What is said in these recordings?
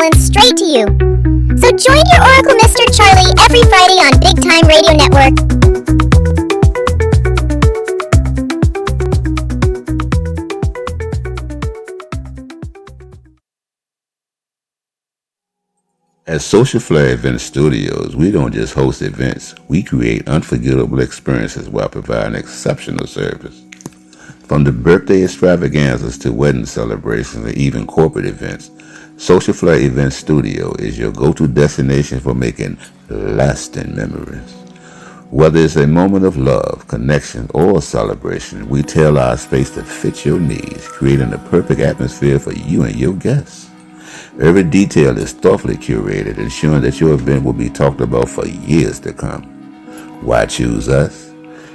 island straight to you. So join your Oracle Mr. Charlie every Friday on Big Time Radio Network. At Social Flair Event Studios, we don't just host events, we create unforgettable experiences while providing exceptional service. From the birthday extravaganzas to wedding celebrations and even corporate events, Social Flair Event Studio is your go-to destination for making lasting memories. Whether it's a moment of love, connection, or a celebration, we tailor our space to fit your needs, creating the perfect atmosphere for you and your guests. Every detail is thoughtfully curated, ensuring that your event will be talked about for years to come. Why choose us?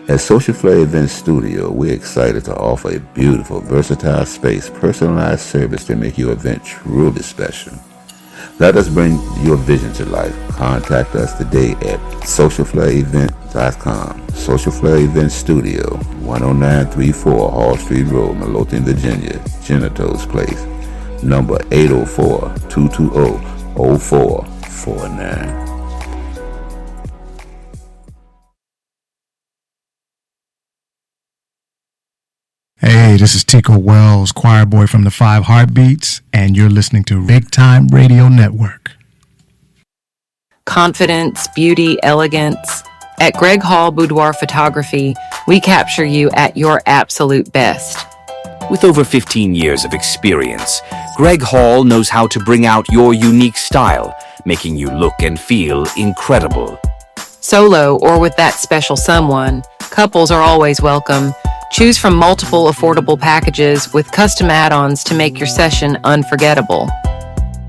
At Social Flair Event Studio, we're excited to offer a beautiful, versatile space, personalized service to make your event truly special. Let us bring your vision to life. Contact us today at socialflairevent.com. Social Flair Event Studio, 10934 Hall Street Road, Midlothian, Virginia, Genitals Place. Number 804-220-0449. Hey, this is Tico Wells, choir boy from the Five Heartbeats, and you're listening to Big Time Radio Network. Confidence, beauty, elegance. At Greg Hall Boudoir Photography, we capture you at your absolute best. With over 15 years of experience, Greg Hall knows how to bring out your unique style, making you look and feel incredible. Solo or with that special someone, couples are always welcome. Choose from multiple affordable packages with custom add-ons to make your session unforgettable.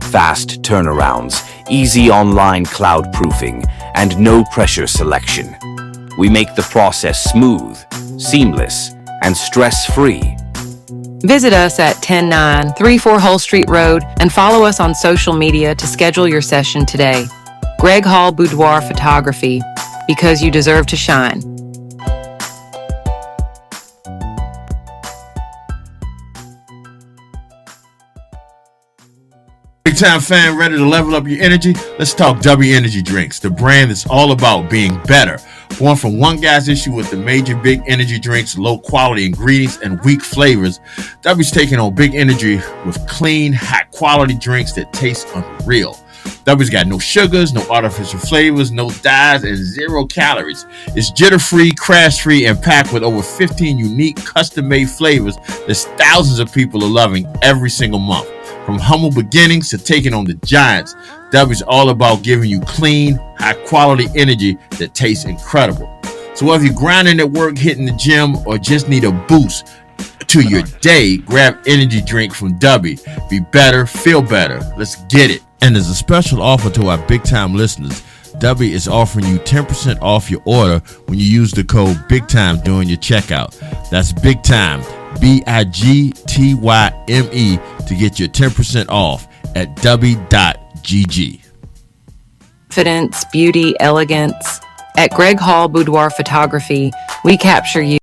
Fast turnarounds, easy online cloud proofing, and no pressure selection. We make the process smooth, seamless, and stress-free. Visit us at 10934 Hull Street Road and follow us on social media to schedule your session today. Greg Hall Boudoir Photography, because you deserve to shine. Big time fan, ready to level up your energy? Let's talk W Energy Drinks, the brand that's all about being better. Born from one guy's issue with the major big energy drinks, low quality ingredients, and weak flavors, W's taking on big energy with clean, high quality drinks that taste unreal. W's got no sugars, no artificial flavors, no dyes, and 0 calories. It's jitter-free, crash-free, and packed with over 15 unique custom-made flavors that thousands of people are loving every single month. From humble beginnings to taking on the giants, W's all about giving you clean, high-quality energy that tastes incredible. So whether you're grinding at work, hitting the gym, or just need a boost to your day, grab energy drink from W. Be better, feel better. Let's get it. And as a special offer to our big-time listeners, W is offering you 10% off your order when you use the code BIGTIME during your checkout. That's BIGTIME, BIGTYME, to get your 10% off at w.gg. Confidence, beauty, elegance. At Greg Hall Boudoir Photography, we capture you.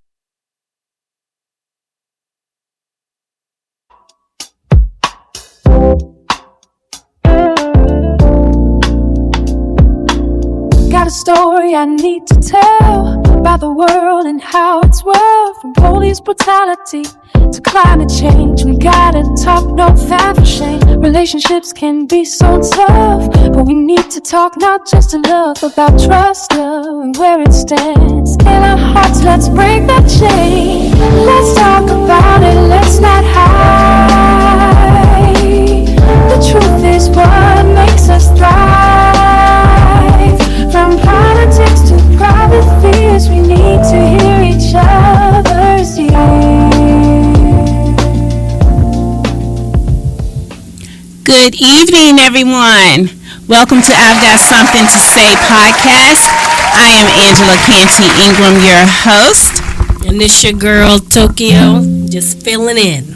Got a story I need to tell about the world and how it's well, from police brutality to climate change. We gotta talk, no time for shame. Relationships can be so tough, but we need to talk not just enough about trust, love, and where it stands. In our hearts, let's break that chain. Let's talk about it, let's not hide. The truth is what makes us thrive. From politics to private fears, we need to hear each other's Good evening, everyone. Welcome to I've Got Something to Say podcast. I am Angela Canty Ingram, your host. And this your girl, TOKIIO, just filling in.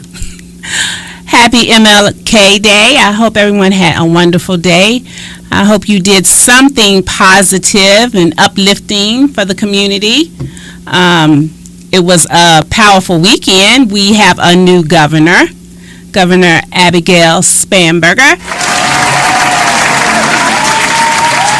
Happy MLK Day. I hope everyone had a wonderful day. I hope you did something positive and uplifting for the community. It was a powerful weekend. We have a new governor, Governor Abigail Spanberger.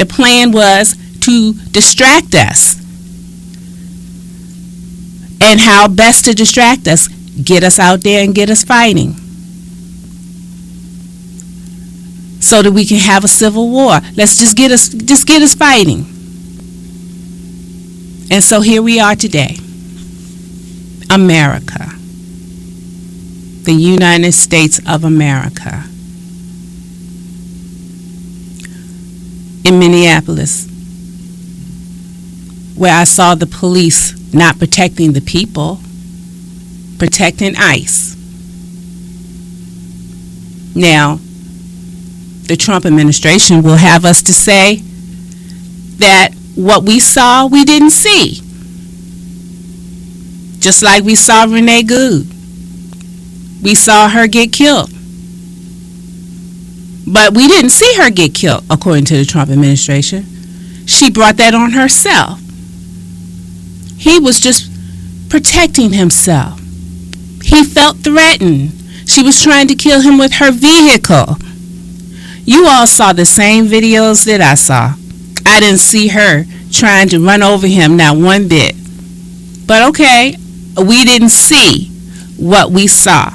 The plan was to distract us. And how best to distract us? Get us out there and get us fighting, so that we can have a civil war. Let's just get us fighting. And so here we are today. America. The United States of America. In Minneapolis, where I saw the police not protecting the people, protecting ICE. Now, the Trump administration will have us to say that what we saw, we didn't see. Just like we saw Renee Good. We saw her get killed. But we didn't see her get killed, according to the Trump administration. She brought that on herself. He was just protecting himself. He felt threatened. She was trying to kill him with her vehicle. You all saw the same videos that I saw. I didn't see her trying to run over him, not one bit. But okay, we didn't see what we saw.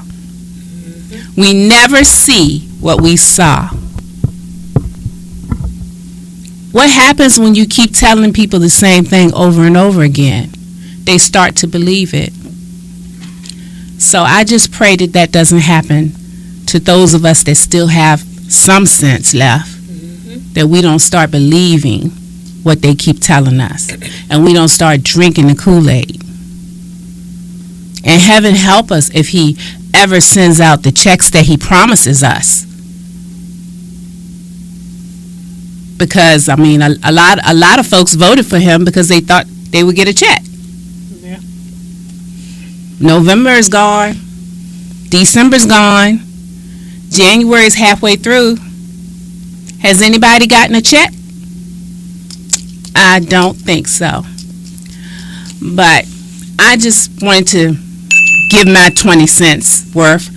We never see what we saw. What happens when you keep telling people the same thing over and over again? They start to believe it. So I just pray that that doesn't happen to those of us that still have some sense left, that we don't start believing what they keep telling us, and we don't start drinking the Kool-Aid. And heaven help us if he ever sends out the checks that he promises us. Because, I mean, a lot of folks voted for him because they thought they would get a check. Yeah. November is gone. December's gone. January is halfway through. Has anybody gotten a check? I don't think so. But I just wanted to give my 20 cents worth.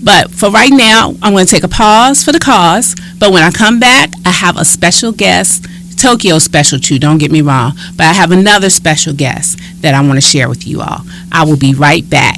But for right now, I'm going to take a pause for the cause. But when I come back, I have a special guest, TOKIIO special too, don't get me wrong. But I have another special guest that I want to share with you all. I will be right back.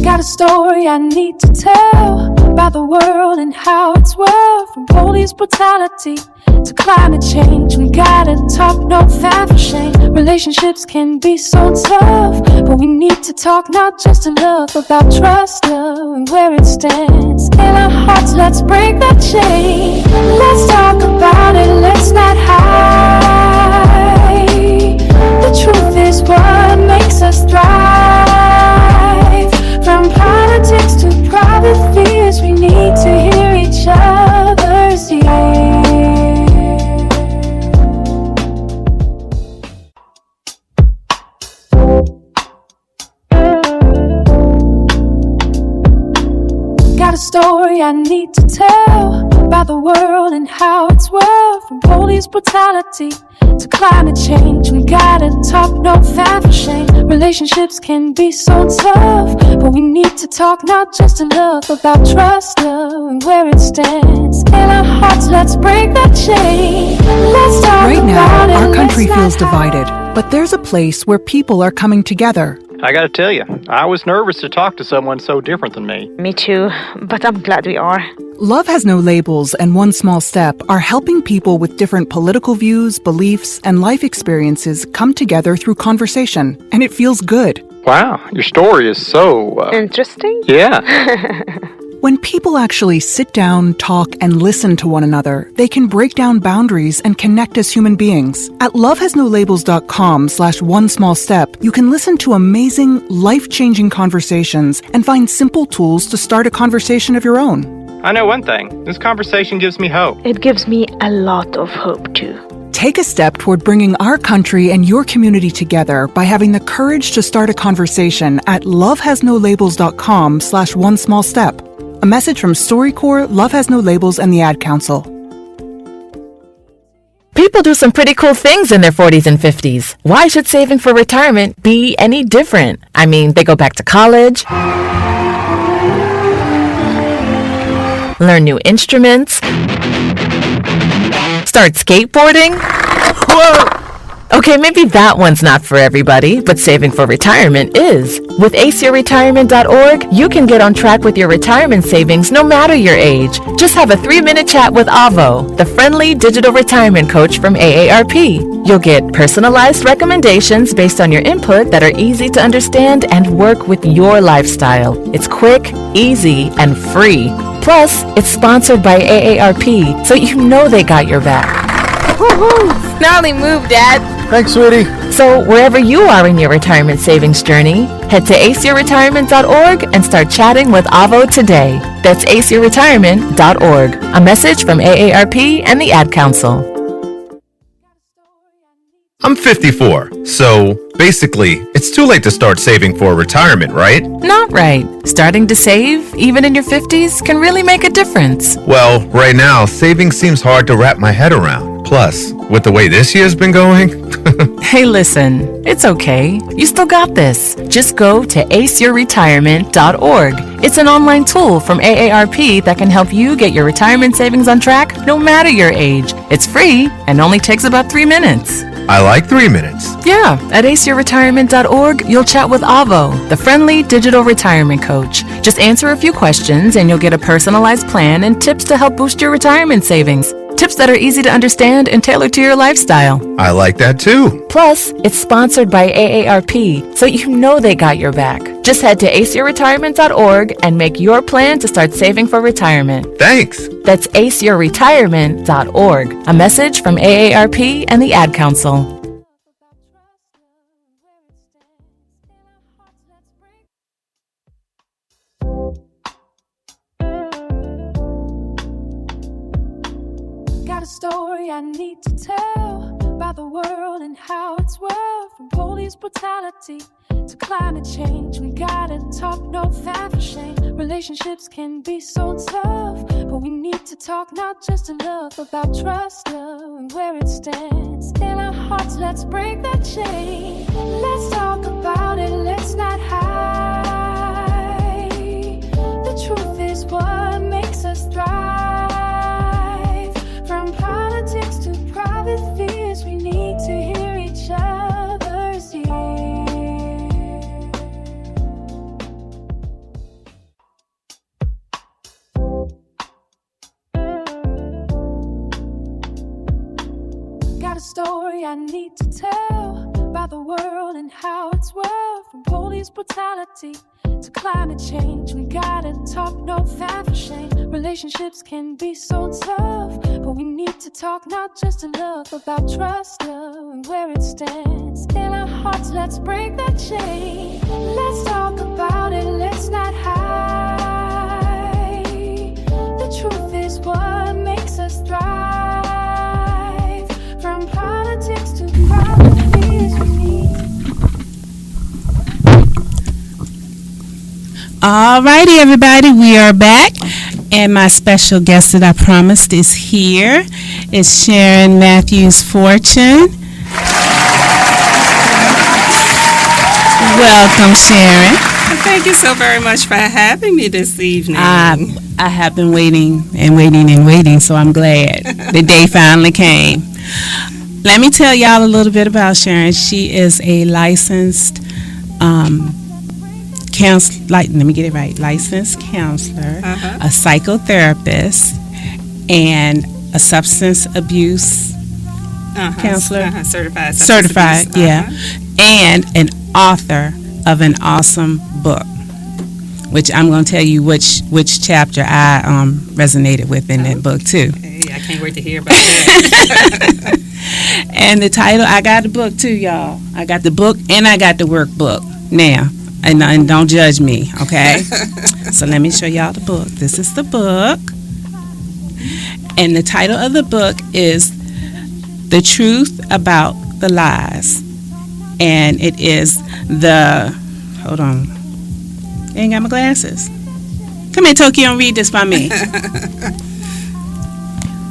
Got a story I need to tell about the world and how it's well, from police brutality to climate change. We gotta talk, no fan for shame. Relationships can be so tough, but we need to talk not just in love, about trust, love, and where it stands. In our hearts, let's break that chain. Let's talk about it, let's not hide. The truth is what makes us thrive. From politics to private fears, we need to hear each other's ears. Got a story I need to tell about the world and how it's well, from police brutality to climate change. We gotta talk, no fan for shame. Relationships can be so tough, but we need to talk not just in love, about trust, love, and where it stands. In our hearts, let's break that chain. Let's talk right about now, it. our country Let's feels not hide. divided, but there's a place where people are coming together. I gotta tell you, I was nervous to talk to someone so different than me. Me too, but I'm glad we are. Love Has No Labels and One Small Step are helping people with different political views, beliefs, and life experiences come together through conversation, and it feels good. Wow, your story is so... Interesting? Yeah. When people actually sit down, talk, and listen to one another, they can break down boundaries and connect as human beings. At lovehasnolabels.com/onesmallstep, you can listen to amazing, life-changing conversations and find simple tools to start a conversation of your own. I know one thing. This conversation gives me hope. It gives me a lot of hope too. Take a step toward bringing our country and your community together by having the courage to start a conversation at lovehasnolabels.com/onesmallstep. A message from StoryCorps, Love Has No Labels, and the Ad Council. People People do some pretty cool things in their 40s and 50s. Why should saving for retirement be any different? I mean, they go back to college, learn new instruments, start skateboarding. Whoa! Okay, maybe that one's not for everybody, but saving for retirement is. With aceyourretirement.org, you can get on track with your retirement savings no matter your age. Just have a 3-minute chat with Avo, the friendly digital retirement coach from AARP. You'll get personalized recommendations based on your input that are easy to understand and work with your lifestyle. It's quick, easy, and free. Plus, it's sponsored by AARP, so you know they got your back. Woohoo! Gnarly move, Dad. Thanks, sweetie. So, wherever you are in your retirement savings journey, head to aceyourretirement.org and start chatting with Avo today. That's aceyourretirement.org. A message from AARP and the Ad Council. I'm 54, so basically, it's too late to start saving for retirement, right? Not right. Starting to save, even in your 50s, can really make a difference. Well, right now, saving seems hard to wrap my head around. Plus, with the way this year's been going... Hey, listen, it's okay. You still got this. Just go to aceyourretirement.org. It's an online tool from AARP that can help you get your retirement savings on track no matter your age. It's free and only takes about 3 minutes. I like 3 minutes. Yeah, at aceyourretirement.org, you'll chat with Avo, the friendly digital retirement coach. Just answer a few questions and you'll get a personalized plan and tips to help boost your retirement savings. Tips that are easy to understand and tailored to your lifestyle. I like that too. Plus, it's sponsored by AARP, so you know they got your back. Just head to aceyourretirement.org and make your plan to start saving for retirement. Thanks. That's aceyourretirement.org. A message from AARP and the Ad Council. Got a story I need to tell about the world and how it's world, from police brutality to climate change. We gotta talk, no fan for shame. Relationships can be so tough, but we need to talk, not just in love, about trust, love, and where it stands in our hearts. Let's break that chain. Let's talk about it, let's not hide. The truth is what makes us thrive. From politics to private fears, we need to hear each other's ears. Got a story I need to tell about the world and how it's world, from police brutality to climate change. We gotta talk, no fan for shame. Relationships can be so tough, but we need to talk, not just in love, about trust, love, and where it stands in our hearts. Let's break that chain. Let's talk about it, let's not hide. The truth is what makes us thrive. From politics to private fears, we need. Alrighty, everybody, we are back, and my special guest that I promised is here. It's Sharon Matthews Fortune. Welcome, Sharon. Thank you so very much for having me this evening. I have been waiting and waiting and waiting, so I'm glad the day finally came. Let me tell y'all a little bit about Sharon. She is a licensed licensed counselor, a psychotherapist, and a substance abuse counselor. Certified, yeah. And an author of an awesome book, which I'm going to tell you which chapter I resonated with in that book too. Hey, I can't wait to hear about that. And the title, I got the book too, y'all. I got the book and I got the workbook now. And don't judge me, okay? So let me show y'all the book. This is the book. And the title of the book is The Truth About the Lies. And it is hold on. I ain't got my glasses. Come here, TOKIIO, and read this by me.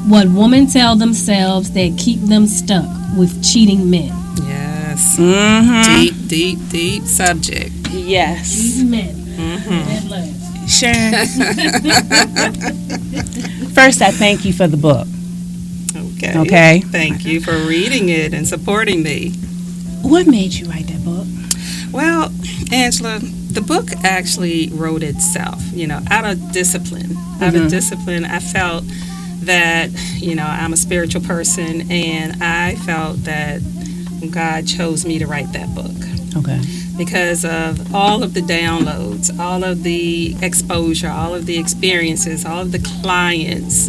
what women tell themselves that keep them stuck with cheating men. Yes. Mm-hmm. Deep subject. Yes. Cheating men. Sharon. First, I thank you for the book. Okay. Thank you for reading it and supporting me. What made you write that book? Well, Angela, the book actually wrote itself, out of discipline. Out of discipline, I felt that, I'm a spiritual person, and I felt that God chose me to write that book. Okay. Because of all of the downloads, all of the exposure, all of the experiences, all of the clients,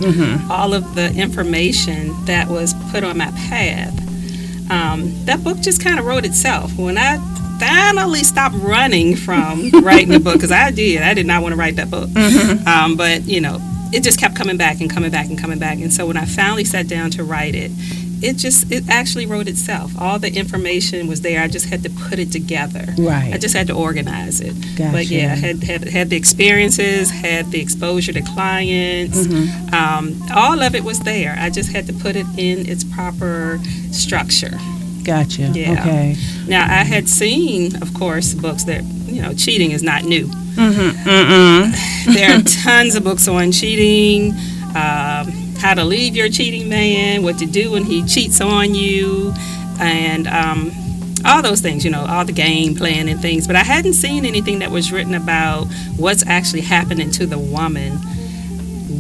all of the information that was put on my path. That book just kind of wrote itself. When I finally stopped running from writing the book, because I did not want to write that book. But, it just kept coming back and coming back and coming back. And so when I finally sat down to write it, it actually wrote itself. All the information was there. I just had to put it together. Right. I just had to organize it. Gotcha. But yeah, had the experiences, had the exposure to clients. All of it was there. I just had to put it in its proper structure. Gotcha. Yeah. Okay. Now, I had seen, of course, books that, cheating is not new. There are tons of books on cheating, how to leave your cheating man, what to do when he cheats on you, and all those things, all the game plan and things. But I hadn't seen anything that was written about what's actually happening to the woman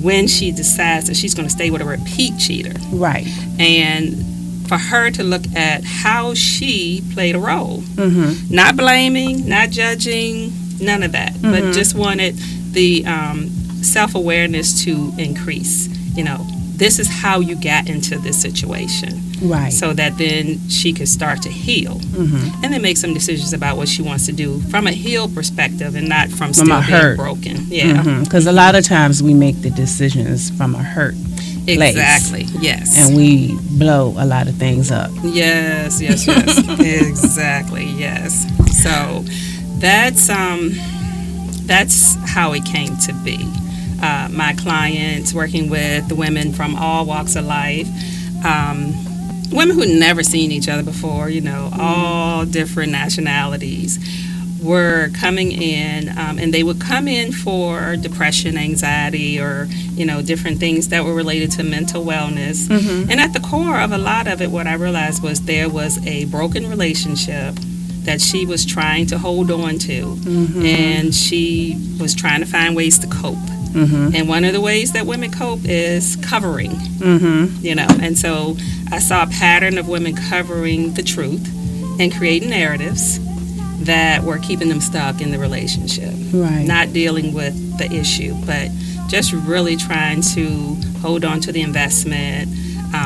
when she decides that she's going to stay with a repeat cheater. Right. And for her to look at how she played a role. Not blaming, not judging, none of that, but just wanted the self-awareness to increase. This is how you got into this situation. Right. So that then she could start to heal. And then make some decisions about what she wants to do from a heal perspective and not from still being hurt. broken. Yeah. Because a lot of times we make the decisions from a hurt place. Exactly. Yes. And we blow a lot of things up. Yes. Exactly. Yes. So that's how it came to be. My clients, working with the women from all walks of life, women who'd never seen each other before, all different nationalities, were coming in, and they would come in for depression, anxiety, or different things that were related to mental wellness. And at the core of a lot of it, what I realized was there was a broken relationship that she was trying to hold on to, and she was trying to find ways to cope. And one of the ways that women cope is covering, and so I saw a pattern of women covering the truth and creating narratives that were keeping them stuck in the relationship. Right. Not dealing with the issue, but just really trying to hold on to the investment,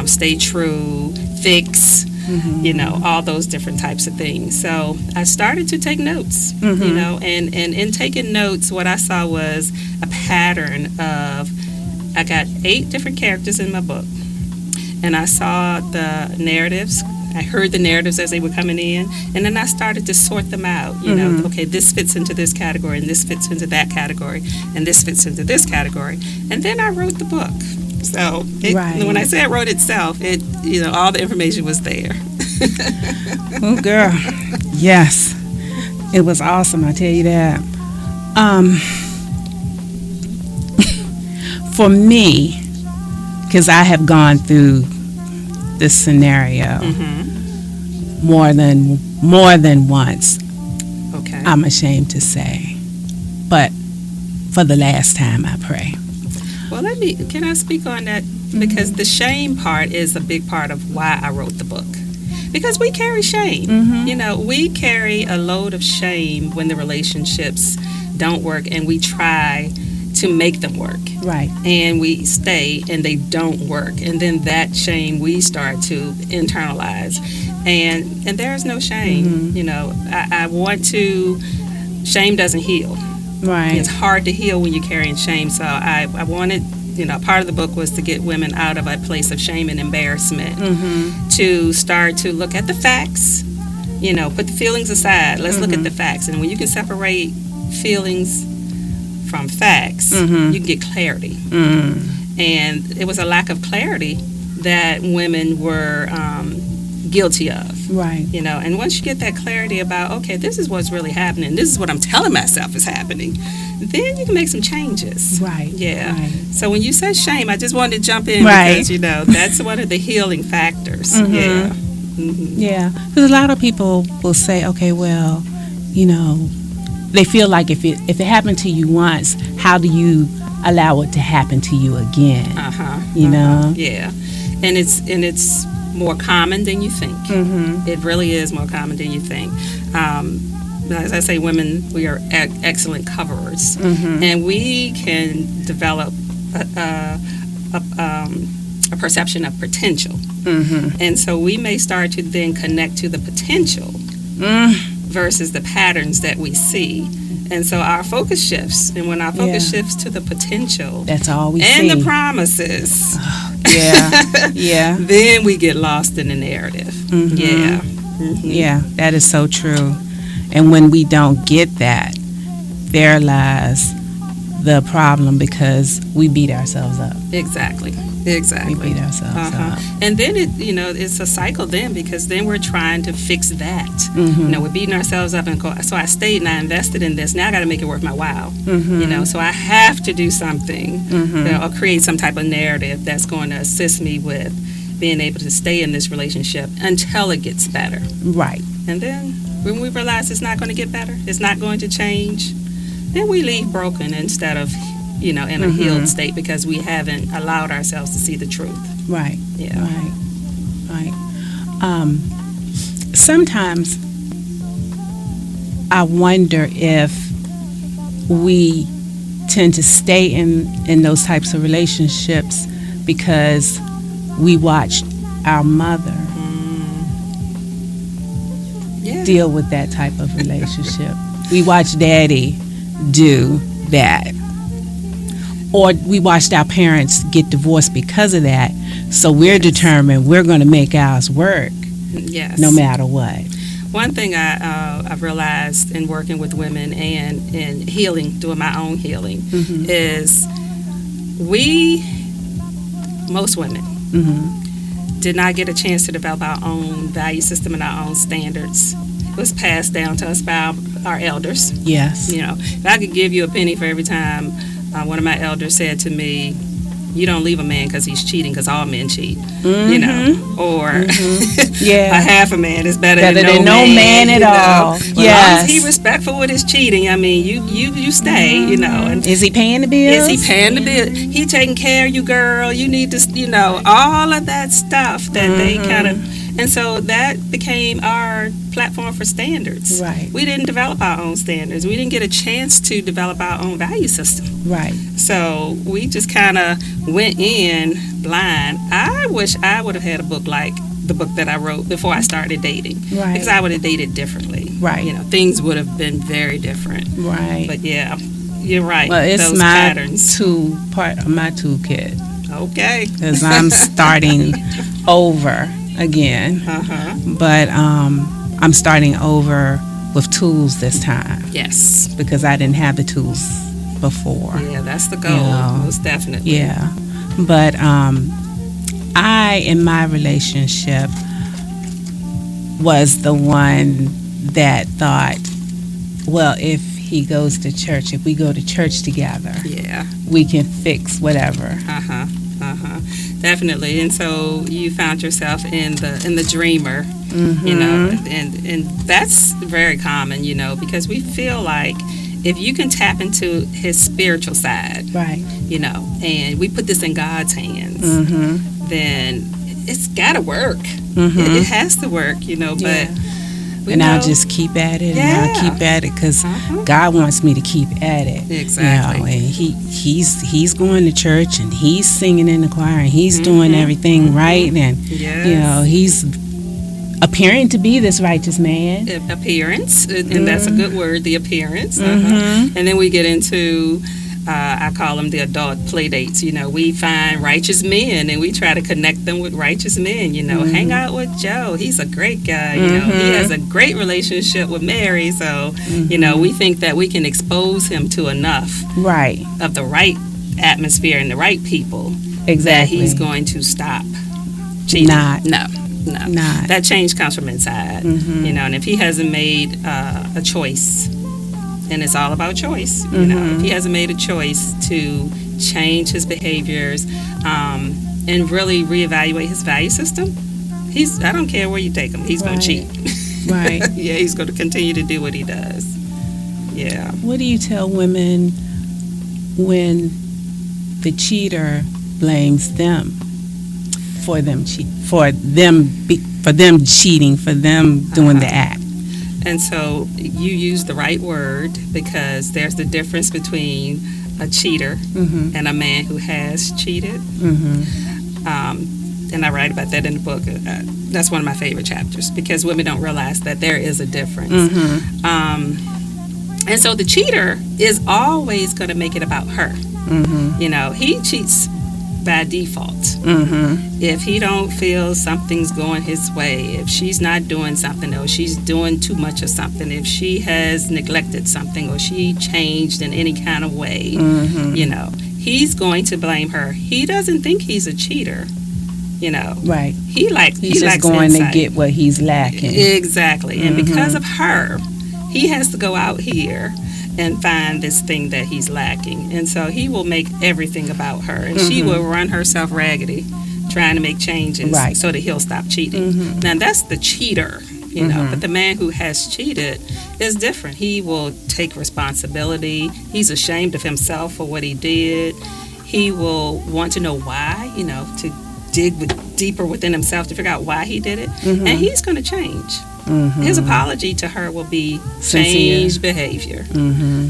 stay true, fix, all those different types of things. So I started to take notes, and in taking notes, what I saw was a pattern of, I got 8 different characters in my book, and I saw the narratives. I heard the narratives as they were coming in, and then I started to sort them out. Okay, this fits into this category, and this fits into that category, and this fits into this category. And then I wrote the book. So when I say it wrote itself, all the information was there. Oh, girl. Yes. It was awesome, I tell you that. For me, because I have gone through this scenario more than once. Okay. I'm ashamed to say. But for the last time, I pray. Well, can I speak on that? Because the shame part is a big part of why I wrote the book. Because we carry shame. We carry a load of shame when the relationships don't work, and we try to make them work. Right. And we stay and they don't work. And then that shame we start to internalize. And there's no shame. I want to, shame doesn't heal. Right. It's hard to heal when you're carrying shame. So I wanted, part of the book was to get women out of a place of shame and embarrassment, to start to look at the facts, put the feelings aside. Let's look at the facts. And when you can separate feelings from facts, you can get clarity. and it was a lack of clarity that women were guilty of. Right. You know, and once you get that clarity about, okay, this is what's really happening, this is what I'm telling myself is happening, then you can make some changes. Right. Yeah. Right. So when you say shame, I just wanted to jump in Right. because, you know, that's one of the healing factors. Yeah. Yeah. Because a lot of people will say, okay, well, you know, they feel like if it happened to you once, how do you allow it to happen to you again? You know? Yeah. And it's more common than you think. It really is more common than you think. As I say, women, we are excellent coverers, and we can develop a perception of potential. And so we may start to then connect to the potential versus the patterns that we see. And so our focus shifts, and when our focus shifts to the potential, that's all we and see. the promises, yeah, then we get lost in the narrative. Yeah, that is so true. And when we don't get that, there lies the problem, because we beat ourselves up. Exactly. We beat ourselves up. And then it's a cycle then, because then we're trying to fix that. You know, we're beating ourselves up, and so I stayed and I invested in this. Now I got to make it worth my while. You know, so I have to do something, you know, or create some type of narrative that's going to assist me with being able to stay in this relationship until it gets better. Right. And then when we realize it's not going to get better, it's not going to change, then we leave broken instead of, you know, in a healed state, because we haven't allowed ourselves to see the truth. Right. Yeah. Right. Sometimes I wonder if we tend to stay in those types of relationships because we watched our mother deal with that type of relationship. We watched Daddy do that. Or we watched our parents get divorced because of that. So we're determined we're going to make ours work. Yes. No matter what. One thing I've realized in working with women and in healing, doing my own healing, is most women, did not get a chance to develop our own value system and our own standards. It was passed down to us by our elders. Yes. You know, if I could give you a penny for every time one of my elders said to me, you don't leave a man because he's cheating, because all men cheat, you know, or a half a man is better than no man at all. As long as he respectful with his cheating, I mean, you stay, you know. And is he paying the bills? Is he paying the bill? He taking care of you, girl. You need to, you know, all of that stuff that they kind of. And so that became our platform for standards. Right. We didn't develop our own standards. We didn't get a chance to develop our own value system. Right. So we just kind of went in blind. I wish I would have had a book like the book that I wrote before I started dating. Right. Because I would have dated differently. Right. You know, things would have been very different. Right. But yeah, you're right. Well, it's those my patterns. part of my toolkit. Okay. Because I'm starting over again. But I'm starting over with tools this time. Yes. Because I didn't have the tools before. Yeah, that's the goal. You know? Most definitely. Yeah. But I, in my relationship, was the one that thought, well, if he goes to church, if we go to church together, we can fix whatever. Definitely. And so you found yourself in the dreamer, you know, and that's very common, you know, because we feel like if you can tap into his spiritual side, right, you know, and we put this in God's hands, then it's got to work. It has to work, you know, but I'll just keep at it, and I'll keep at it, because God wants me to keep at it. Exactly. You know, and he's going to church, and he's singing in the choir, and he's doing everything right, and you know, he's appearing to be this righteous man. Appearance, and that's a good word, the appearance. And then we get into I call them the adult play dates. You know, we find righteous men and we try to connect them with righteous men. You know, hang out with Joe. He's a great guy. You know, he has a great relationship with Mary. So, you know, we think that we can expose him to enough of the right atmosphere and the right people, that Exactly. he's going to stop cheating. Not. No. Not. That change comes from inside. Mhm. You know, and if he hasn't made a choice, and it's all about choice, you know, if he hasn't made a choice to change his behaviors and really reevaluate his value system, I don't care where you take him, he's going to cheat. Right. Yeah, he's going to continue to do what he does. Yeah. What do you tell women when the cheater blames them for them cheating, for them doing the act? And so you use the right word, because there's the difference between a cheater and a man who has cheated. And I write about that in the book. That's one of my favorite chapters, because women don't realize that there is a difference. And so the cheater is always going to make it about her. You know, he cheats by default. If he don't feel something's going his way, if she's not doing something, or she's doing too much of something, if she has neglected something, or she changed in any kind of way, you know, he's going to blame her. He doesn't think he's a cheater, you know. Right. He's just lacks going insight. to get what he's lacking. Exactly. And because of her, he has to go out here and find this thing that he's lacking. And so he will make everything about her. And she will run herself raggedy trying to make changes so that he'll stop cheating. Now, that's the cheater, you know. But the man who has cheated is different. He will take responsibility. He's ashamed of himself for what he did. He will want to know why, you know, to dig deeper within himself to figure out why he did it. And he's going to change. His apology to her will be changed behavior.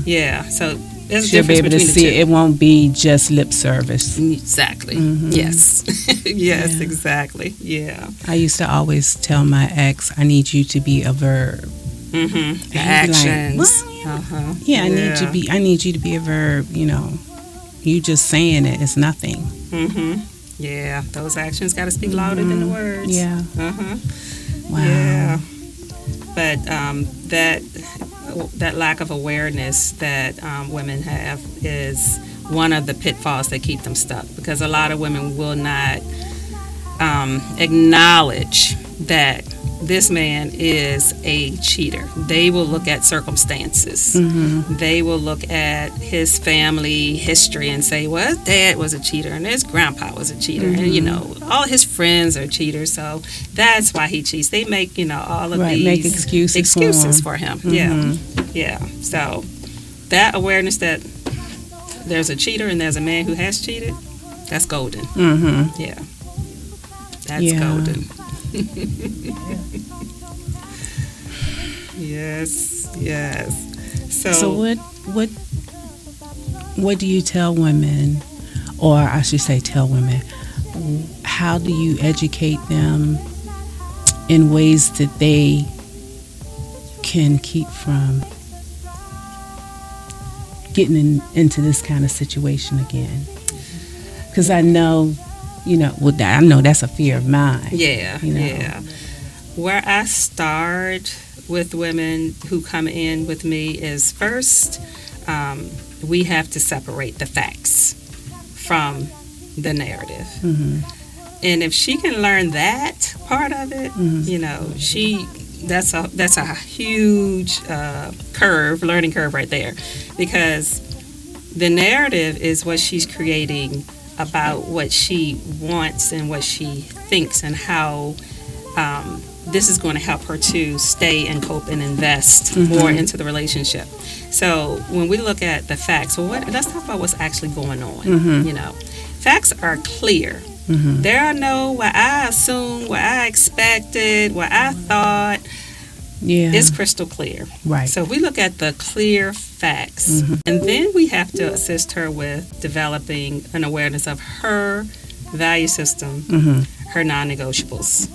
Yeah, so there's a She'll be difference able to between the see two. it won't be just lip service. Exactly. Yes. Yes, exactly. Yeah. I used to always tell my ex, I need you to be a verb. The actions. Yeah, I need you to be a verb, you know. You just saying it is nothing. Yeah, those actions got to speak louder than the words. Yeah. Wow. Yeah. But that lack of awareness that women have is one of the pitfalls that keep them stuck, because a lot of women will not acknowledge that this man is a cheater. They will look at circumstances. They will look at his family history and say, well, his dad was a cheater and his grandpa was a cheater, and you know, all his friends are cheaters, so that's why he cheats. They make, you know, all of these make excuses for him. Yeah. So that awareness that there's a cheater and there's a man who has cheated, that's golden. Yeah. That's golden. Yes. So what do you tell women, or I should say tell women, how do you educate them in ways that they can keep from getting into this kind of situation again? Because I know, you know, I know that's a fear of mine. Yeah, you know? yeah. Where I start with women who come in with me is first, we have to separate the facts from the narrative. And if she can learn that part of it, you know, that's a huge learning curve right there, because the narrative is what she's creating about what she wants and what she thinks, and how this is going to help her to stay and cope and invest more into the relationship. So when we look at the facts, let's talk about what's actually going on. You know, facts are clear. There are no what I assumed, what I expected, what I thought. Yeah, it's crystal clear. Right. So if we look at the clear facts, and then we have to assist her with developing an awareness of her value system, her non-negotiables.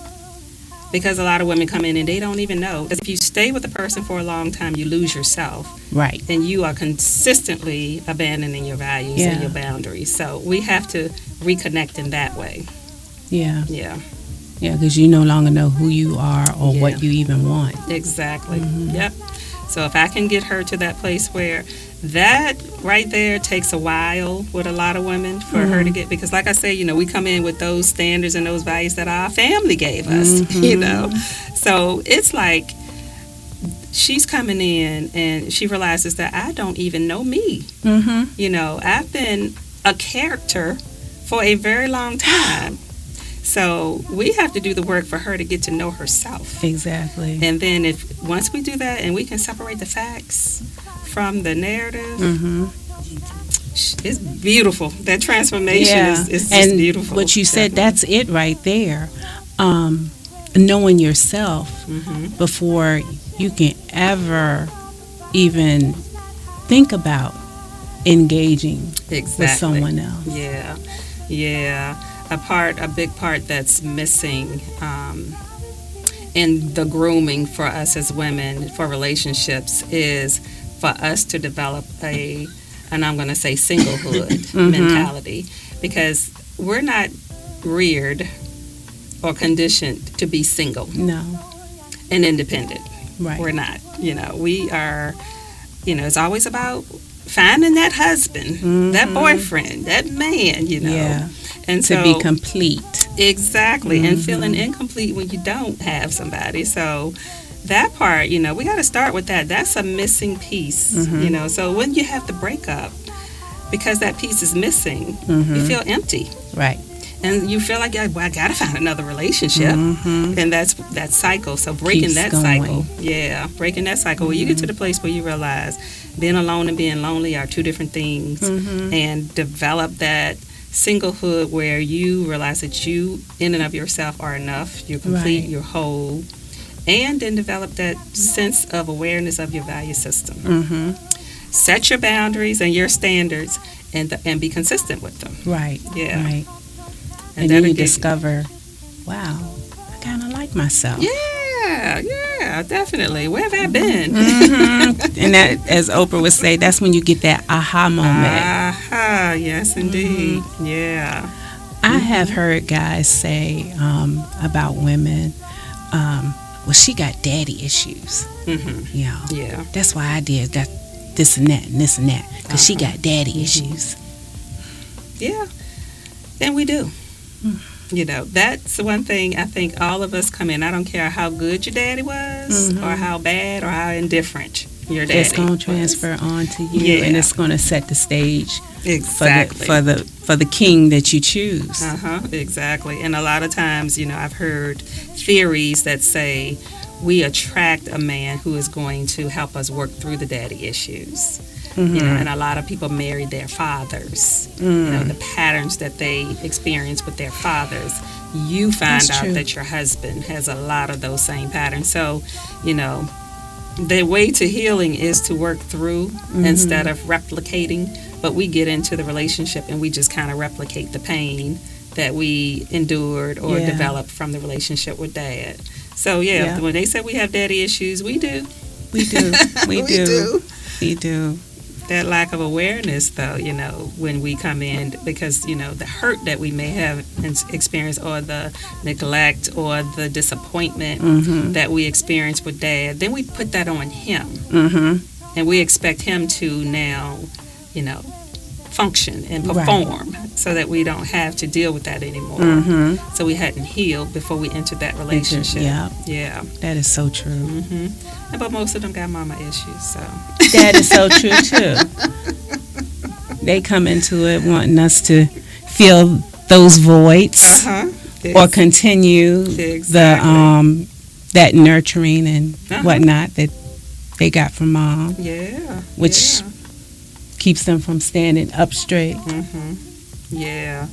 Because a lot of women come in and they don't even know. If you stay with a person for a long time, you lose yourself. Right. And you are consistently abandoning your values and your boundaries. So we have to reconnect in that way. Yeah. Yeah. Yeah, because you no longer know who you are or what you even want. Exactly. Yep. So if I can get her to that place where that right there takes a while with a lot of women for her to get, because like I say, we come in with those standards and those values that our family gave us, So it's like she's coming in and she realizes that I don't even know me. I've been a character for a very long time. So we have to do the work for her to get to know herself. Exactly. And then once we do that and we can separate the facts from the narrative, it's beautiful. That transformation is just beautiful. What you said, that's it right there. Knowing yourself before you can ever even think about engaging with someone else. Yeah. A big part that's missing in the grooming for us as women for relationships is for us to develop and I'm going to say singlehood mentality, because we're not reared or conditioned to be single. No. And independent. Right. We're not. We are, it's always about finding that husband, that boyfriend, that man, Yeah. And to be complete. Exactly. And feeling incomplete when you don't have somebody. So that part, we got to start with that. That's a missing piece, So when you have the breakup, because that piece is missing, you feel empty. Right. And you feel like, I got to find another relationship. And that's that cycle. So breaking that cycle. Yeah, breaking that cycle. Where you get to the place where you realize being alone and being lonely are two different things. And develop that singlehood where you realize that you, in and of yourself, are enough. You're complete, you're whole. And then develop that sense of awareness of your value system. Set your boundaries and your standards and be consistent with them. Right. Yeah. Right. And then you discover, wow, I kind of like myself. Yeah, definitely. Where have I been? And that, as Oprah would say, that's when you get that aha moment. Yes, indeed. Yeah. I have heard guys say about women, well, she got daddy issues. Yeah. That's why I did that, this and that, and this and that, because she got daddy issues. Yeah, and we do. That's one thing I think all of us come in. I don't care how good your daddy was or how bad or how indifferent your daddy was. It's going to transfer on to you, and it's going to set the stage exactly for the king that you choose. Exactly. And a lot of times, I've heard theories that say we attract a man who is going to help us work through the daddy issues. And a lot of people marry their fathers. The patterns that they experience with their fathers. You find out that your husband has a lot of those same patterns. So, the way to healing is to work through instead of replicating. But we get into the relationship and we just kind of replicate the pain that we endured or developed from the relationship with dad. So, when they say we have daddy issues, we do. We do. We do. We do. That lack of awareness, though, when we come in, because, the hurt that we may have experienced or the neglect or the disappointment that we experienced with dad, then we put that on him. And we expect him to now, function and perform so that we don't have to deal with that anymore. So we hadn't healed before we entered that relationship. Yeah. That is so true. But most of them got mama issues, so. That is so true, too. They come into it wanting us to fill those voids or continue that nurturing and whatnot that they got from mom. Which keeps them from standing up straight. Yeah.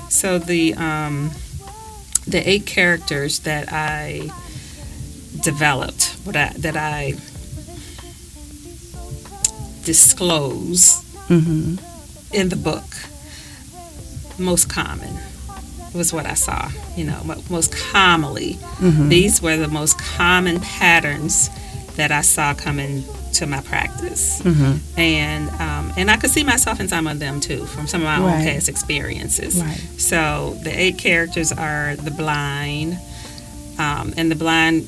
So the 8 characters that I developed, that I disclose in the book, most common was what I saw. Most commonly, these were the most common patterns that I saw coming to my practice, and I could see myself in some of them too, from some of my own past experiences. So the 8 characters are the blind, and the blind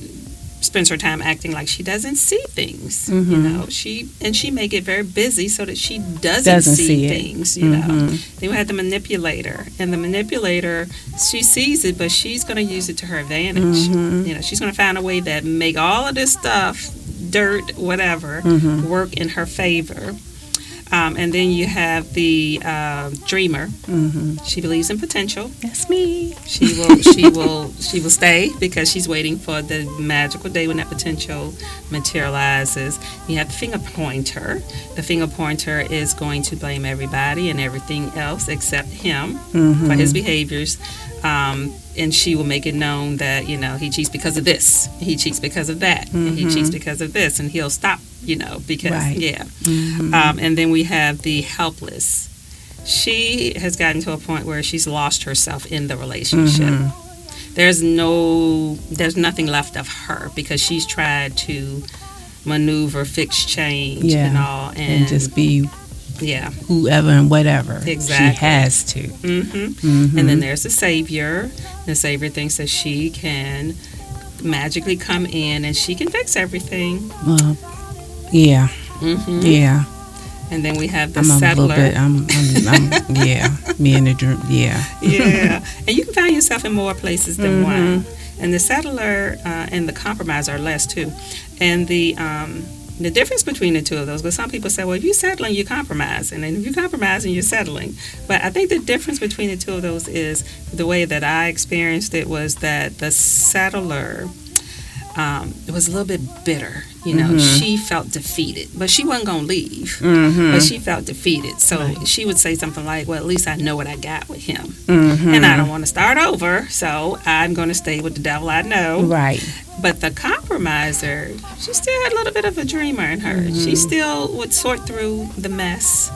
spends her time acting like she doesn't see things. Mm-hmm. You know, she may get very busy so that she doesn't see things. You know. Then we had the manipulator, and the manipulator, she sees it, but she's going to use it to her advantage. You know, she's going to find a way that make all of this stuff, dirt, whatever, work in her favor. And then you have the dreamer. She believes in potential. That's me. She will stay because she's waiting for the magical day when that potential materializes. You have the finger pointer. The finger pointer is going to blame everybody and everything else except him for his behaviors. And she will make it known that, you know, he cheats because of this, he cheats because of that, and he cheats because of this, and he'll stop, you know, because, and then we have the helpless. She has gotten to a point where she's lost herself in the relationship. There's nothing left of her because she's tried to maneuver, fix, change, and all. And just be whoever and whatever exactly. she has to. And then there's the savior. The savior thinks that she can magically come in and she can fix everything. Well, yeah. And then we have the settler. Me and the dream. And you can find yourself in more places than one. And the settler and the compromiser are less too. And the difference between the two of those, because some people say, well, if you're settling, you're compromising. And if you're compromising, you're settling. But I think the difference between the two of those is the way that I experienced it was that the settler was a little bit bitter. You know, she felt defeated. But she wasn't going to leave. But she felt defeated. So she would say something like, well, at least I know what I got with him. And I don't want to start over. So I'm going to stay with the devil I know. Right. But the compromiser, she still had a little bit of a dreamer in her. She still would sort through the mess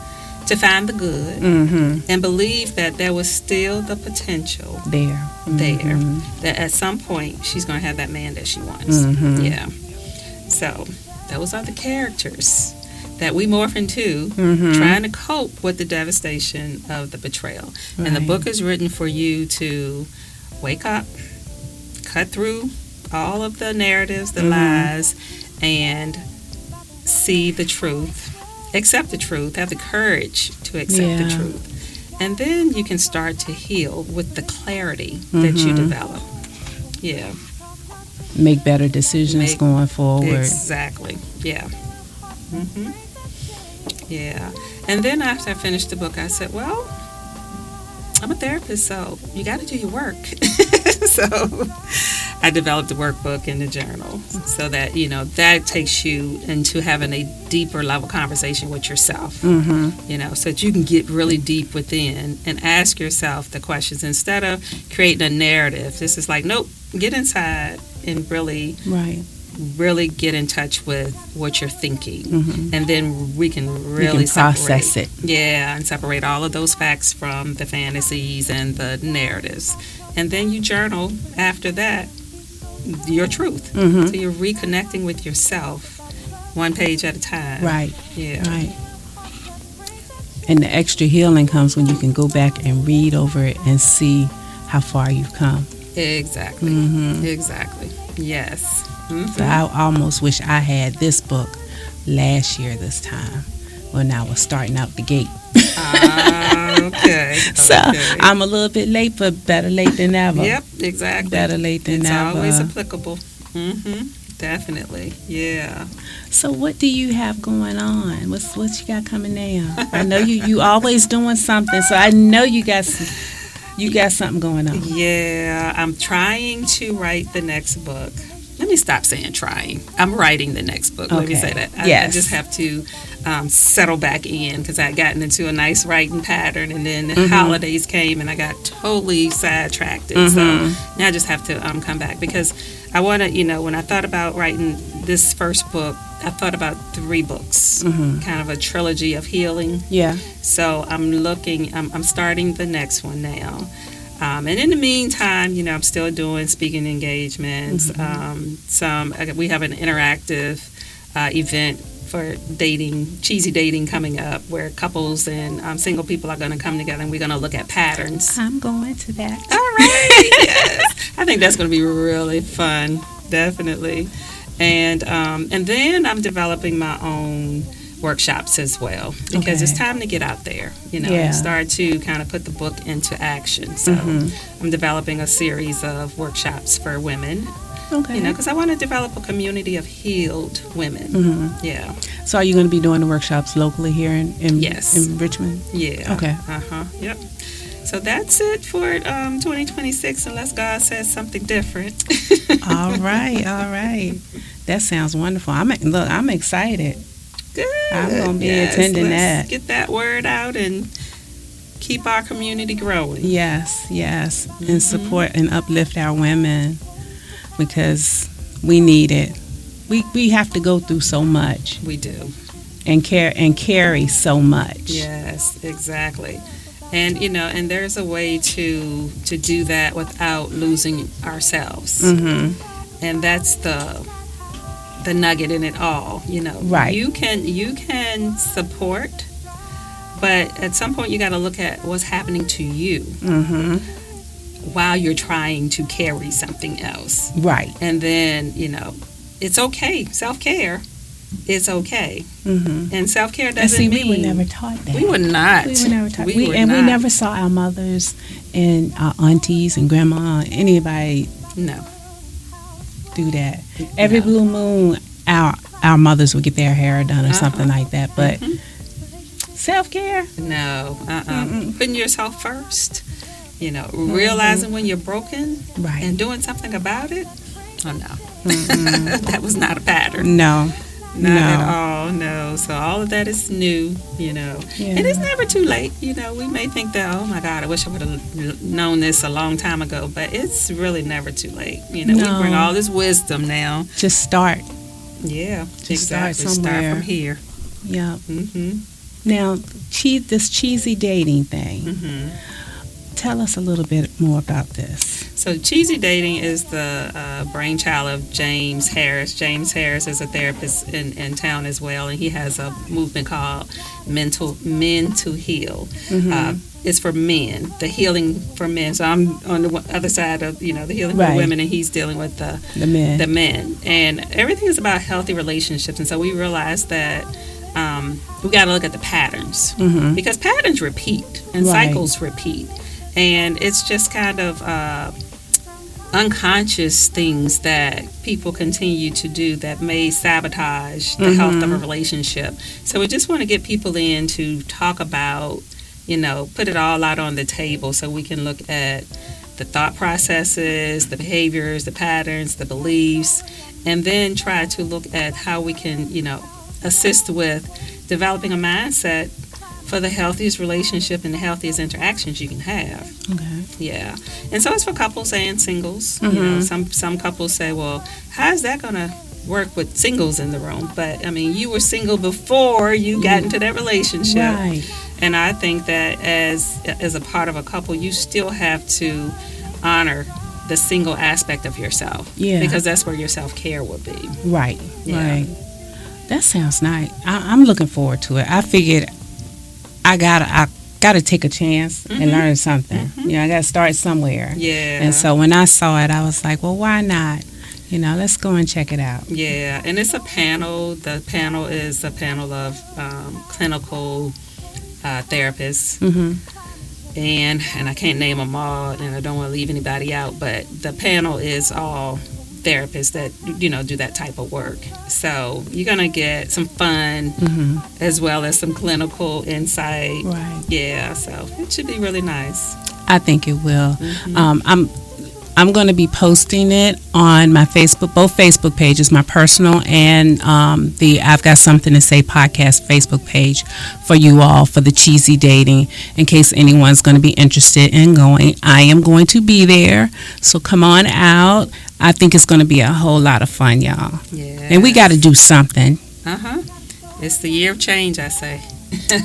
to find the good and believe that there was still the potential there. That at some point she's going to have that man that she wants. Yeah. So those are the characters that we morph into trying to cope with the devastation of the betrayal. Right. And the book is written for you to wake up, cut through all of the narratives, the lies, and see the truth, accept the truth, have the courage to accept the truth. And then you can start to heal with the clarity that you develop. Yeah. Make better decisions going forward. Exactly. Yeah. Yeah. And then after I finished the book, I said, well, I'm a therapist, so you got to do your work. So I developed a workbook and a journal so that, you know, that takes you into having a deeper level conversation with yourself, you know, so that you can get really deep within and ask yourself the questions instead of creating a narrative. This is like, nope, get inside and really get in touch with what you're thinking. And then we can really process it. Yeah, and separate all of those facts from the fantasies and the narratives. And then you journal after that your truth. So you're reconnecting with yourself one page at a time. Right. Yeah. Right. And the extra healing comes when you can go back and read over it and see how far you've come. Exactly. Exactly. Yes. So I almost wish I had this book last year this time when I was starting out the gate. Okay. So I'm a little bit late, but better late than never. Yep, exactly. Better late than never. It's always applicable. Definitely. Yeah. So what do you have going on? What you got coming now? I know you always doing something, so I know you got something going on. Yeah, I'm trying to write the next book. Let me stop saying trying. I'm writing the next book. Let me say that. I just have to settle back in because I had gotten into a nice writing pattern, and then the holidays came and I got totally sidetracked. So now I just have to come back because I want to, you know, when I thought about writing this first book, I thought about 3 books, kind of a trilogy of healing. Yeah. So I'm starting the next one now. And in the meantime, you know, I'm still doing speaking engagements. We have an interactive event for dating, cheesy dating coming up, where couples and single people are going to come together and we're going to look at patterns. I'm going to that. All right. Yes. I think that's going to be really fun. Definitely. And then I'm developing my own workshops as well, because it's time to get out there, and start to kind of put the book into action. So I'm developing a series of workshops for women. Because I want to develop a community of healed women. Yeah. So are you going to be doing the workshops locally here in Richmond? Yeah. Okay. Yep. So that's it for 2026, unless God says something different. All right. That sounds wonderful. I'm excited. Good. I'm going to be attending that. Get that word out and keep our community growing. Yes. And support and uplift our women, because we need it. We have to go through so much. We do. And carry so much. Yes, exactly. And and there's a way to do that without losing ourselves. And that's the nugget in it all. Right. You can support, but at some point you got to look at what's happening to you while you're trying to carry something else. Right. And then it's okay. Self-care is okay. And self-care doesn't mean... we were never taught that. We were not. We were never taught. We never saw our mothers and our aunties and grandma, anybody do that. Every blue moon, our mothers would get their hair done or something like that. But self-care? No. Putting yourself first. Realizing when you're broken and doing something about it. Oh, no. That was not a pattern. No. Not at all, no. So all of that is new, And it's never too late, We may think that, oh my God, I wish I would have known this a long time ago, but it's really never too late. We bring all this wisdom now. Just start. Yeah, Just exactly. start somewhere. Start from here. Yeah. Now, this cheesy dating thing. Tell us a little bit more about this. So cheesy dating is the brainchild of James Harris. James Harris is a therapist in town as well, and he has a movement called Men to Heal. It's for men, the healing for men. So I'm on the other side of the healing for women, and he's dealing with the men. And everything is about healthy relationships. And so we realized that we got to look at the patterns, because patterns repeat and cycles repeat. And it's just kind of unconscious things that people continue to do that may sabotage the health of a relationship. So we just want to get people in to talk about, put it all out on the table so we can look at the thought processes, the behaviors, the patterns, the beliefs, and then try to look at how we can, assist with developing a mindset for the healthiest relationship and the healthiest interactions you can have. Okay. Yeah. And so it's for couples and singles. Some couples say, well, how is that going to work with singles in the room? But, you were single before you got into that relationship. Right. And I think that as a part of a couple, you still have to honor the single aspect of yourself. Yeah. Because that's where your self-care will be. Right. Yeah. Right. That sounds nice. I'm looking forward to it. I figured I gotta take a chance and learn something. I gotta start somewhere. Yeah. And so when I saw it, I was like, well, why not? Let's go and check it out. Yeah, and it's a panel. The panel is a panel of clinical therapists. And I can't name them all, and I don't want to leave anybody out, but the panel is all therapists that do that type of work. So you're gonna get some fun as well as some clinical insight. Right. Yeah. So it should be really nice. I think it will. I'm going to be posting it on my both Facebook pages, my personal and the I've Got Something to Say podcast Facebook page for you all for the cheesy dating, in case anyone's going to be interested in going. I am going to be there, so come on out. I think it's going to be a whole lot of fun, y'all. Yeah. And we got to do something. It's the year of change, I say.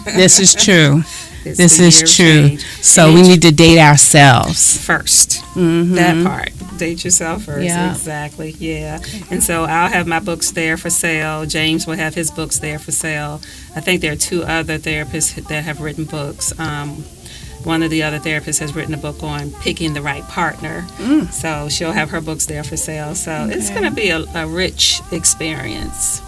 This is true. This is true. Change. So we need to date ourselves first. That part. Date yourself first. Yeah. Exactly. Yeah. And so I'll have my books there for sale. James will have his books there for sale. I think there are 2 other therapists that have written books. one of the other therapists has written a book on picking the right partner. So she'll have her books there for sale. So it's going to be a rich experience.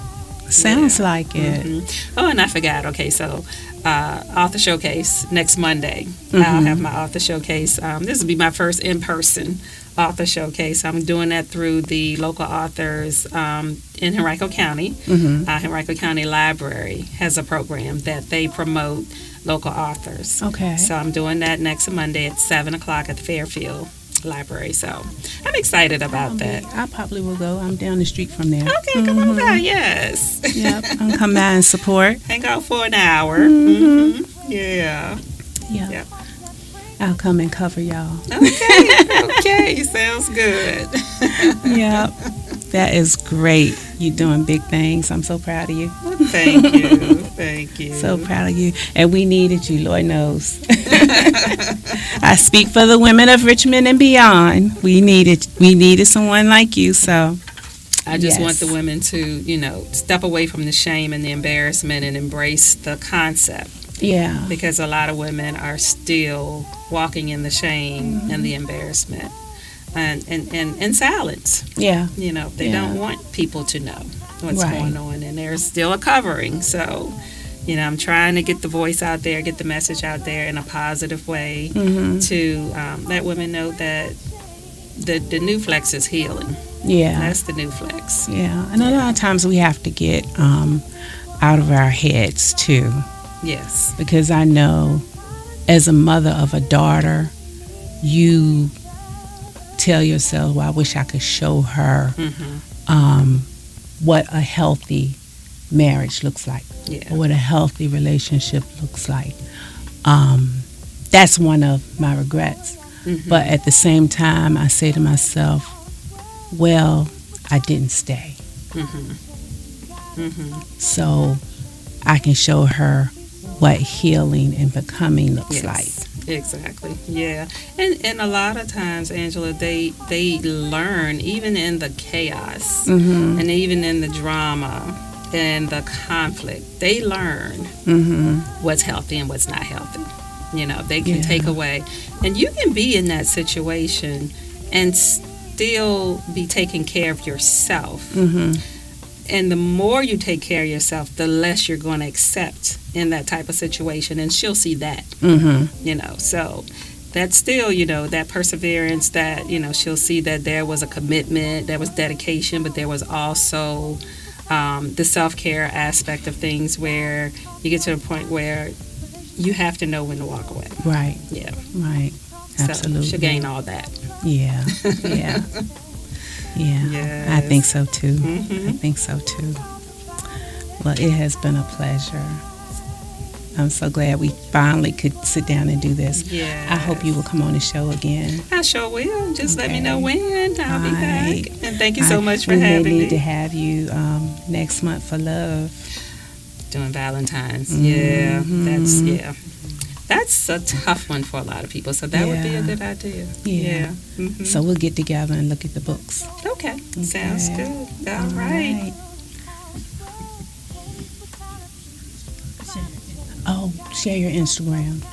Sounds like it. Oh, and I forgot. Okay, so author showcase next Monday. I'll have my author showcase. This will be my first in-person author showcase. I'm doing that through the local authors in Henrico County. Henrico County Library has a program that they promote local authors. Okay. So I'm doing that next Monday at 7 o'clock at the Fairfield Library. So I'm excited about that. I probably will go. I'm down the street from there. Okay, come on by. Yes. Yep, I'll come by and support. Hang out for an hour. Yeah. Yep. I'll come and cover y'all. Okay, sounds good. Yep. That is great. You're doing big things. I'm so proud of you. Thank you. Thank you. So proud of you. And we needed you, Lord knows. I speak for the women of Richmond and beyond. We needed someone like you, so I just want the women to, step away from the shame and the embarrassment and embrace the concept. Yeah. Because a lot of women are still walking in the shame and the embarrassment and silence. Yeah. They don't want people to know what's going on, and there's still a covering. So, I'm trying to get the voice out there, get the message out there in a positive way to let women know that the new flex is healing. Yeah. That's the new flex. Yeah. And a lot of times we have to get out of our heads too. Yes. Because I know as a mother of a daughter, you tell yourself, well, I wish I could show her what a healthy marriage looks like, or what a healthy relationship looks like. That's one of my regrets. But at the same time, I say to myself, well, I didn't stay. So I can show her what healing and becoming looks like. Exactly. Yeah. And a lot of times, Angela, they learn even in the chaos and even in the drama and the conflict. They learn what's healthy and what's not healthy. They can take away, and you can be in that situation and still be taking care of yourself. And the more you take care of yourself, the less you're going to accept in that type of situation. And she'll see that, so that's still, that perseverance that, she'll see that there was a commitment, there was dedication, but there was also the self-care aspect of things where you get to a point where you have to know when to walk away. Right. Yeah. Right. Absolutely. So she'll gain all that. Yeah. Yeah. Yeah, Yes. I think so too. I think so too. Well, it has been a pleasure. I'm so glad we finally could sit down and do this. Yes. I hope you will come on the show again. I sure will. Just let me know when. I'll be back. And thank you so much for having me. We need to have you next month for love. Doing Valentine's. Yeah. That's a tough one for a lot of people, so that would be a good idea. Yeah. So we'll get together and look at the books. Okay. Sounds good. All right. Oh, share your Instagram.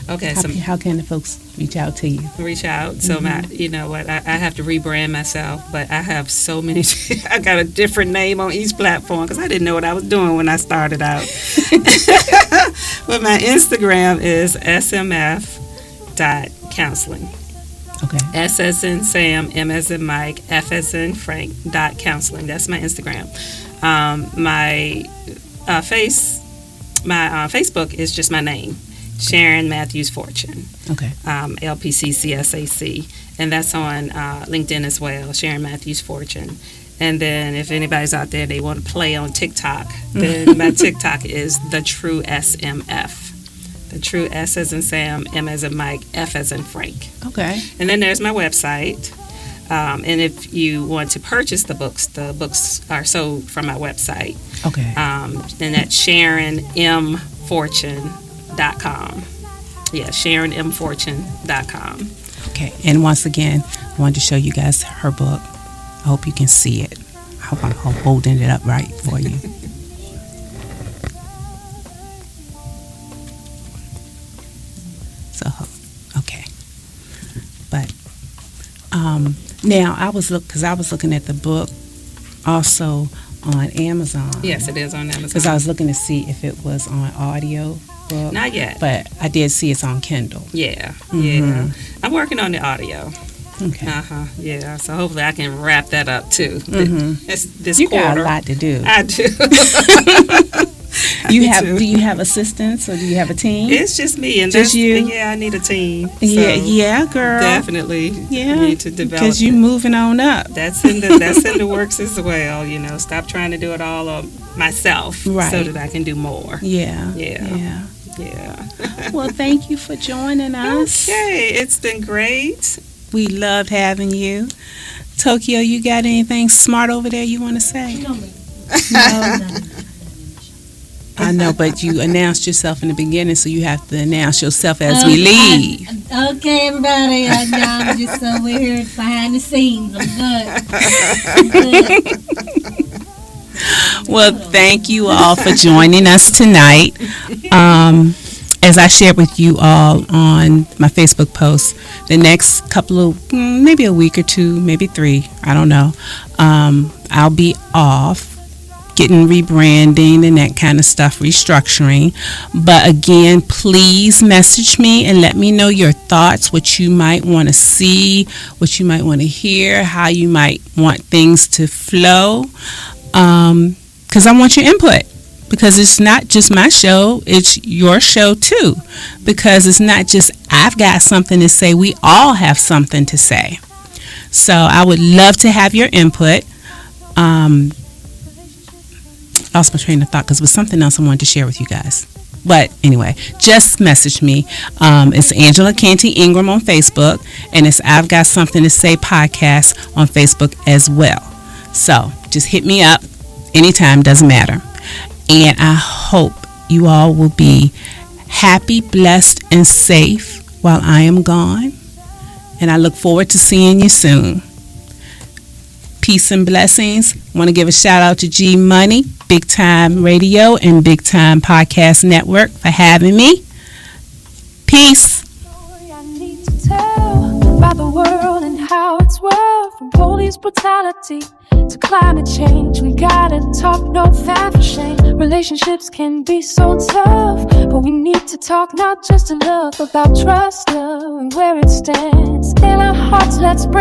Okay. How can the folks reach out to you? Reach out. So you know what? I have to rebrand myself, but I have so many. I got a different name on each platform because I didn't know what I was doing when I started out. But my Instagram is smf.counseling. Okay. S as in Sam, M as in Mike, F as in Frank, .counseling. That's my Instagram. My Facebook is just my name, Sharon Matthews Fortune. Okay. LPCCSAC, and that's on LinkedIn as well, Sharon Matthews Fortune. And then if anybody's out there, they want to play on TikTok, then my TikTok is The True SMF. The True S as in Sam, M as in Mike, F as in Frank. Okay. And then there's my website. And if you want to purchase the books are sold from my website. Okay. And that's SharonMFortune.com. Yeah, SharonMFortune.com. Okay. And once again, I wanted to show you guys her book. I hope you can see it. I hope I'm holding it up right for you. So Now, I was looking at the book also on Amazon. Yes, it is on Amazon. Because I was looking to see if it was on audio book. Not yet. But I did see it's on Kindle. Yeah, Mhm. yeah. I'm working on the audio. Okay. Yeah. So hopefully I can wrap that up too. This You quarter. got a lot to do. I do. Do you have assistants or do you have a team? It's just me and just you. Yeah, I need a team. So Yeah, girl. Definitely. Yeah. Need to develop. Because you moving on up. That's in the works as well. You know, stop trying to do it all myself, Right. so that I can do more. Yeah. Well, thank you for joining us. Okay, it's been great. We loved having you. Tokyo, you got anything smart over there you want to say? No. I know, but you announced yourself in the beginning, so you have to announce yourself as we leave. Okay, everybody. I'm just over here behind the scenes. I'm good. Well, thank you all for joining us tonight. As I shared with you all on my Facebook post, the next couple of, maybe a week or two, maybe 3, I don't know, I'll be off getting rebranding and that kind of stuff, restructuring. But again, please message me and let me know your thoughts, what you might want to see, what you might want to hear, how you might want things to flow, because I want your input. Because it's not just my show, it's your show too. Because it's not just I've got something to say, we all have something to say. So I would love to have your input. I lost my train of thought because it was something else I wanted to share with you guys. But anyway, just message me. It's Angela Canty Ingram on Facebook, and it's I've Got Something to Say podcast on Facebook as well. So just hit me up anytime, doesn't matter. And I hope you all will be happy, blessed, and safe while I am gone. And I look forward to seeing you soon. Peace and blessings. Want to give a shout out to G Money, Big Time Radio, and Big Time Podcast Network for having me. Peace. Tell about the world and how it's world, from police brutality to climate change. We gotta talk, no time for shame. Relationships can be so tough, but we need to talk, not just enough, about trust, love, and where it stands. In our hearts, let's bring